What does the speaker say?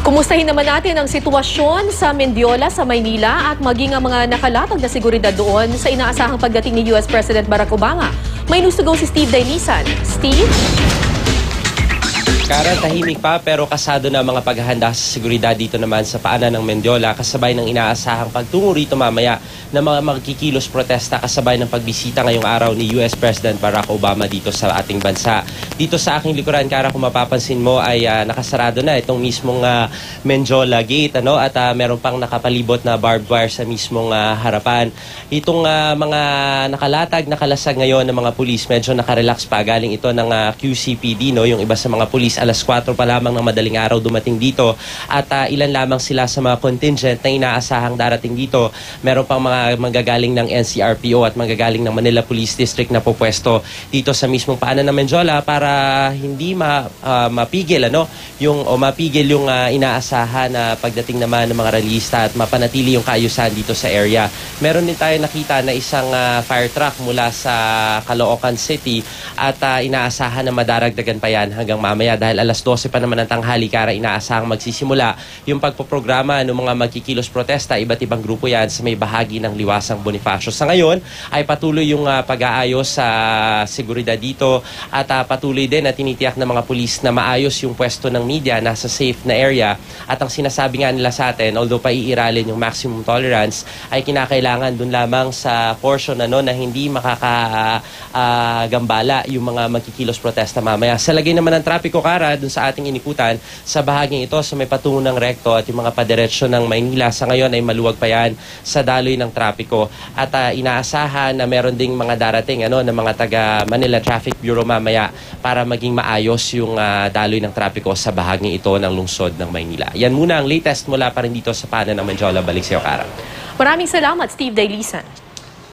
Kumustahin naman natin ang sitwasyon sa Mendiola sa Maynila at maging ang mga nakalatag na seguridad doon sa inaasahang pagdating ni US President Barack Obama. May news to go si Steve Dailisan. Steve? Karen, tahimik pa pero kasado na mga paghahanda sa seguridad dito naman sa paanan ng Mendiola kasabay ng inaasahang pagtungo rito mamaya ng mga magkikilos protesta kasabay ng pagbisita ngayong araw ni US President Barack Obama dito sa ating bansa. Dito sa aking likuran, Kara, kung mapapansin mo ay nakasarado na itong mismong Mendiola Gate at meron pang nakapalibot na barbed wire sa mismong harapan. Itong mga nakalatag, nakalasag ngayon ng mga pulis, medyo nakarelax pa. Galing ito ng QCPD, yung iba sa mga pulis. Alas 4 pa lamang ng madaling araw dumating dito at ilan lamang sila sa mga contingent na inaasahang darating dito. Meron pang mga manggagaling ng NCRPO at manggagaling ng Manila Police District na pupwesto dito sa mismong paanan ng Mendiola para hindi mapigil mapigil yung inaasahan na pagdating naman ng mga realista at mapanatili yung kaayusan dito sa area. Meron din tayo nakita na isang fire truck mula sa Caloocan City at inaasahan na madaragdagan pa yan hanggang mamaya dahil alas 12 pa naman ng tanghali, Kara, inaasahang magsisimula yung pagpoprograma ng mga magkikilos protesta. Iba't ibang grupo yan sa may bahagi ng Liwasang Bonifacio. Sa ngayon ay patuloy yung pag-aayos sa seguridad dito at patuloy din na tinitiyak ng mga pulis na maayos yung pwesto ng media, nasa safe na area. At ang sinasabi nga nila sa atin, although paiiralin yung maximum tolerance, ay kinakailangan dun lamang sa portion na hindi makakagambala yung mga magkikilos protesta mamaya. Sa lagay naman ng trapiko, Kara, dun sa ating inikutan, sa bahaging ito sa may patungo ng Recto at yung mga padiretsyo ng Maynila, sa ngayon ay maluwag pa yan sa daloy ng trapiko. At inaasahan na meron ding mga darating ng mga taga Manila Traffic Bureau mamaya para maging maayos yung daloy ng trapiko sa bahaging ito ng lungsod ng Maynila. Yan muna ang latest mula pa rin dito sa paanan ng Mendiola. Balik sa'yo, Kara. Maraming salamat, Steve Dailisan.